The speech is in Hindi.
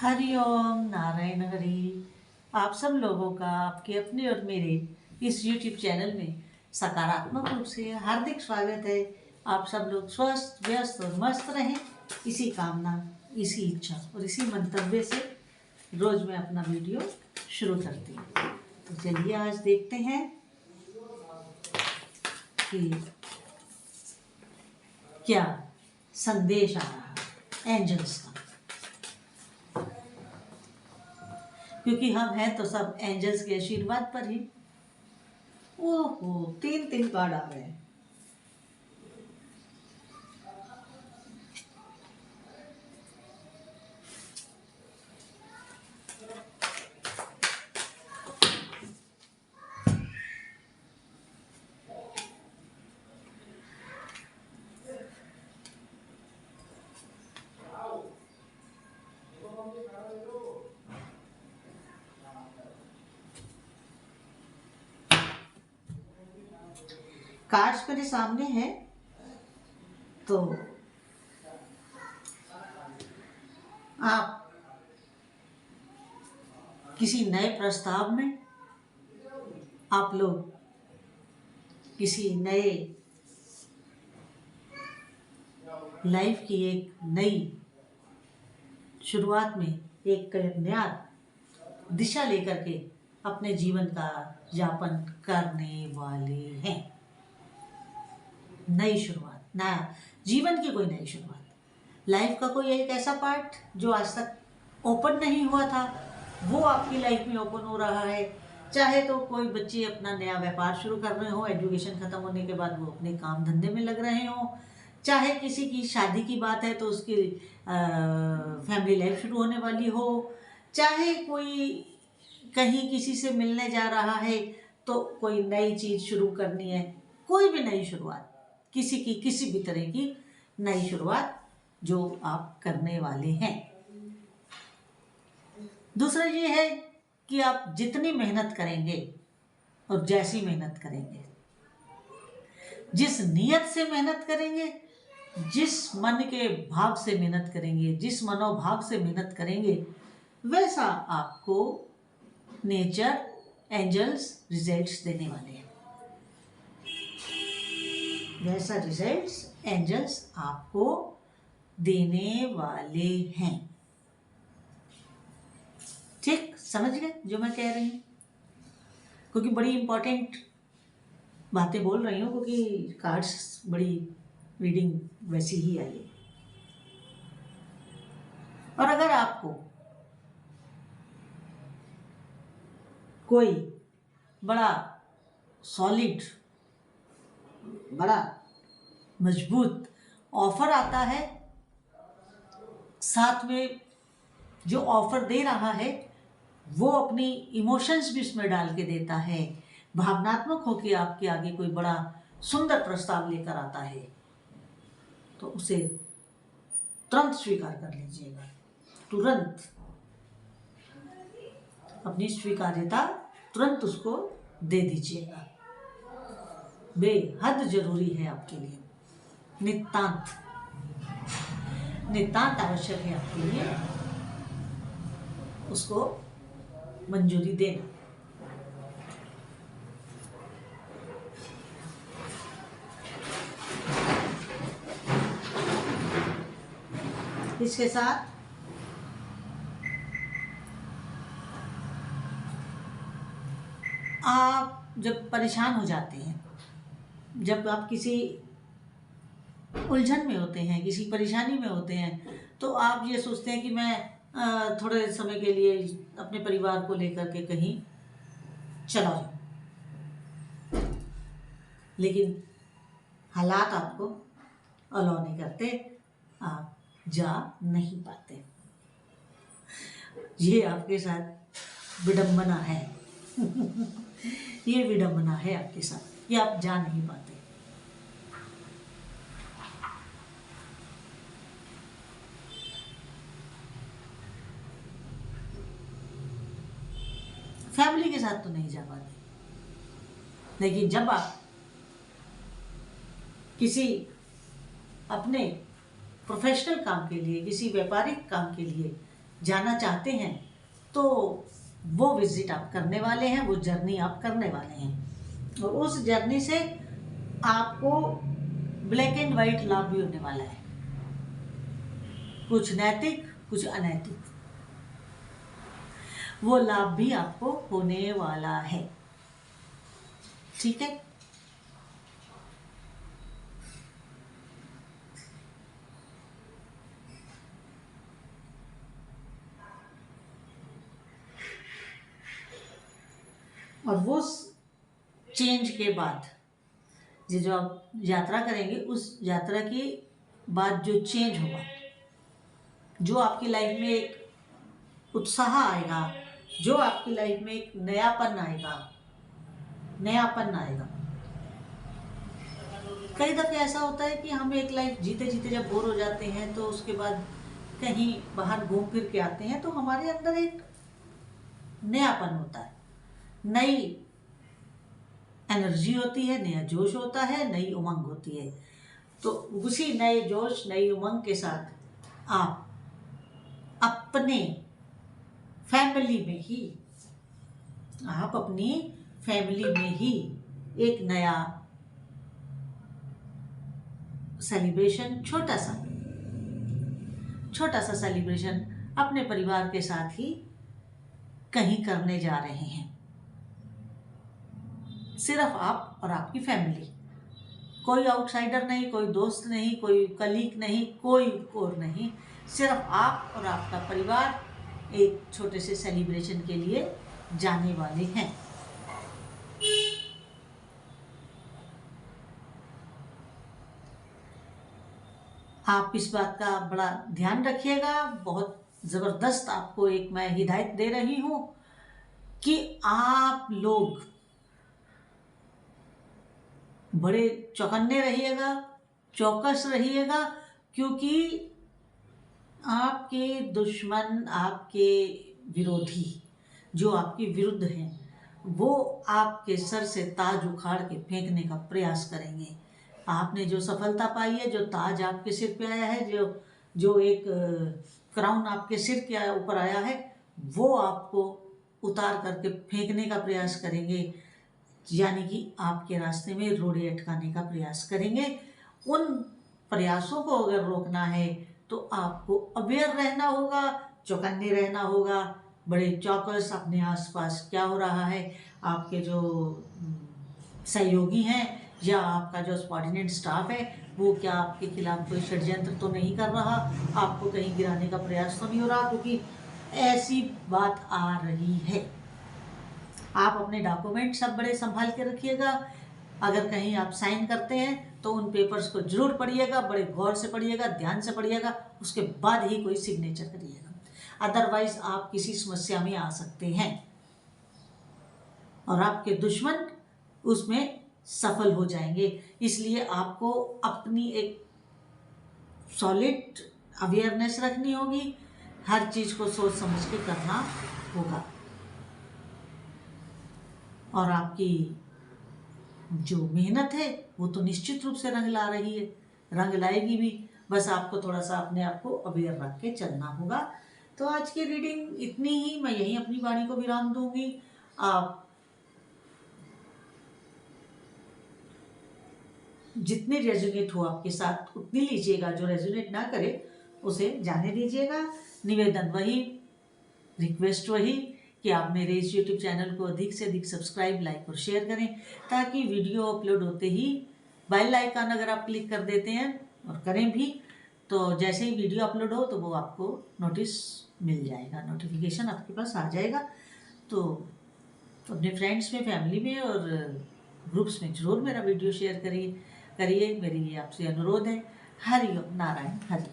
हरिओम नारायण हरि। आप सब लोगों का आपके अपने और मेरे इस YouTube चैनल में सकारात्मक रूप से हार्दिक स्वागत है। आप सब लोग स्वस्थ व्यस्त और मस्त रहें, इसी कामना, इसी इच्छा और इसी मंतव्य से रोज मैं अपना वीडियो शुरू करती हूँ। तो चलिए आज देखते हैं कि क्या संदेश आ रहा है एंजल्स का, क्योंकि हम हैं तो सब एंजल्स के आशीर्वाद पर ही। ओहो, तीन कार्ड आ गए हैं। कार्ड्स मेरे सामने हैं, तो आप किसी नए प्रस्ताव में, आप लोग किसी नए लाइफ की एक नई शुरुआत में एक नया दिशा लेकर के अपने जीवन का यापन करने वाले हैं। नई शुरुआत, नया जीवन की कोई नई शुरुआत, लाइफ का कोई एक ऐसा पार्ट जो आज तक ओपन नहीं हुआ था वो आपकी लाइफ में ओपन हो रहा है। चाहे तो कोई बच्चे अपना नया व्यापार शुरू कर रहे हो, एजुकेशन खत्म होने के बाद वो अपने काम धंधे में लग रहे हो, चाहे किसी की शादी की बात है तो उसकी फैमिली लाइफ शुरू होने वाली हो, चाहे कोई कहीं किसी से मिलने जा रहा है तो कोई नई चीज़ शुरू करनी है। कोई भी नई शुरुआत, किसी की किसी भी तरह की नई शुरुआत जो आप करने वाले हैं। दूसरा ये है कि आप जितनी मेहनत करेंगे और जैसी मेहनत करेंगे, जिस नियत से मेहनत करेंगे, जिस मन के भाव से मेहनत करेंगे, जिस मनोभाव से मेहनत करेंगे, वैसा आपको नेचर, एंजल्स रिजल्ट्स देने वाले हैं। वैसा रिजल्ट्स एंजल्स आपको देने वाले हैं। ठीक समझ गए जो मैं कह रही हूँ? क्योंकि बड़ी इंपॉर्टेंट बातें बोल रही हूँ, क्योंकि कार्ड्स बड़ी रीडिंग वैसी ही आई है। और अगर आपको कोई बड़ा सॉलिड, बड़ा मजबूत ऑफर आता है, साथ में जो ऑफर दे रहा है वो अपनी इमोशंस भी उसमें डाल के देता है, भावनात्मक होकर आपके आगे कोई बड़ा सुंदर प्रस्ताव लेकर आता है, तो उसे तुरंत स्वीकार कर लीजिएगा। तुरंत अपनी स्वीकार्यता तुरंत उसको दे दीजिएगा। बेहद जरूरी है आपके लिए, नितांत नितांत आवश्यक है आपके लिए उसको मंजूरी देना। इसके साथ आप जब परेशान हो जाते हैं, जब आप किसी उलझन में होते हैं, किसी परेशानी में होते हैं, तो आप ये सोचते हैं कि मैं थोड़े समय के लिए अपने परिवार को लेकर के कहीं चला जाऊं, लेकिन हालात आपको अलाउ नहीं करते, आप जा नहीं पाते। ये आपके साथ विडंबना है। ये विडंबना है आपके साथ कि आप जा नहीं पाते। फैमिली के साथ तो नहीं जा पाते, लेकिन जब आप किसी अपने प्रोफेशनल काम के लिए, किसी व्यापारिक काम के लिए जाना चाहते हैं तो वो विजिट आप करने वाले हैं, वो जर्नी आप करने वाले हैं। और उस जर्नी से आपको ब्लैक एंड वाइट लाभ भी होने वाला है, कुछ नैतिक कुछ अनैतिक, वो लाभ भी आपको होने वाला है। ठीक है, और वो चेंज के बाद ये जो आप यात्रा करेंगे, उस यात्रा के बाद जो चेंज होगा, जो आपकी लाइफ में एक उत्साह आएगा, जो आपकी लाइफ में एक नयापन आएगा, कई दफे ऐसा होता है कि हम एक लाइफ जीते जीते जब बोर हो जाते हैं तो उसके बाद कहीं बाहर घूम फिर के आते हैं तो हमारे अंदर एक नयापन होता है, नई एनर्जी होती है, नया जोश होता है, नई उमंग होती है। तो उसी नए जोश नई उमंग के साथ आप अपने फैमिली में ही एक नया सेलिब्रेशन, छोटा सा सेलिब्रेशन अपने परिवार के साथ ही कहीं करने जा रहे हैं। सिर्फ आप और आपकी फैमिली, कोई आउटसाइडर नहीं, कोई दोस्त नहीं, कोई कलीग नहीं, कोई और नहीं, सिर्फ आप और आपका परिवार एक छोटे से सेलिब्रेशन के लिए जाने वाले हैं। आप इस बात का बड़ा ध्यान रखिएगा। बहुत ज़बरदस्त आपको एक मैं हिदायत दे रही हूँ कि आप लोग बड़े चौकन्ने रहिएगा, चौकस रहिएगा, क्योंकि आपके दुश्मन, आपके विरोधी जो आपके विरुद्ध हैं, वो आपके सर से ताज उखाड़ के फेंकने का प्रयास करेंगे। आपने जो सफलता पाई है, जो ताज आपके सिर पे आया है, जो एक क्राउन आपके सिर के ऊपर आया है, वो आपको उतार करके फेंकने का प्रयास करेंगे, यानी कि आपके रास्ते में रोड़े अटकाने का प्रयास करेंगे। उन प्रयासों को अगर रोकना है तो आपको अवेयर रहना होगा, चौकन्ने रहना होगा, बड़े चौकस अपने आसपास क्या हो रहा है, आपके जो सहयोगी हैं या आपका जो सबऑर्डिनेट स्टाफ है वो क्या आपके खिलाफ कोई षड्यंत्र तो नहीं कर रहा, आपको कहीं गिराने का प्रयास तो नहीं हो रहा, क्योंकि ऐसी बात आ रही है। आप अपने डॉक्यूमेंट सब बड़े संभाल के रखिएगा। अगर कहीं आप साइन करते हैं तो उन पेपर्स को जरूर पढ़िएगा, बड़े गौर से पढ़िएगा, ध्यान से पढ़िएगा, उसके बाद ही कोई सिग्नेचर करिएगा, अदरवाइज आप किसी समस्या में आ सकते हैं और आपके दुश्मन उसमें सफल हो जाएंगे। इसलिए आपको अपनी एक सॉलिड अवेयरनेस रखनी होगी, हर चीज़ को सोच समझ के करना होगा, और आपकी जो मेहनत है वो तो निश्चित रूप से रंग ला रही है, रंग लाएगी भी, बस आपको थोड़ा सा अपने आप को अवेयर रख के चलना होगा। तो आज की रीडिंग इतनी ही, मैं यहीं अपनी वाणी को विराम दूंगी। आप जितने रेजोनेट हो आपके साथ उतनी लीजिएगा, जो रेजोनेट ना करे उसे जाने दीजिएगा। निवेदन वही, रिक्वेस्ट वही कि आप मेरे इस YouTube चैनल को अधिक से अधिक सब्सक्राइब, लाइक और शेयर करें, ताकि वीडियो अपलोड होते ही बेल आइकन अगर आप क्लिक कर देते हैं और करें भी, तो जैसे ही वीडियो अपलोड हो तो वो आपको नोटिस मिल जाएगा, नोटिफिकेशन आपके पास आ जाएगा। तो अपने फ्रेंड्स में, फैमिली में और ग्रुप्स में ज़रूर मेरा वीडियो शेयर करिए। मेरी आपसे अनुरोध है। हरि ओम, नारायण हरि।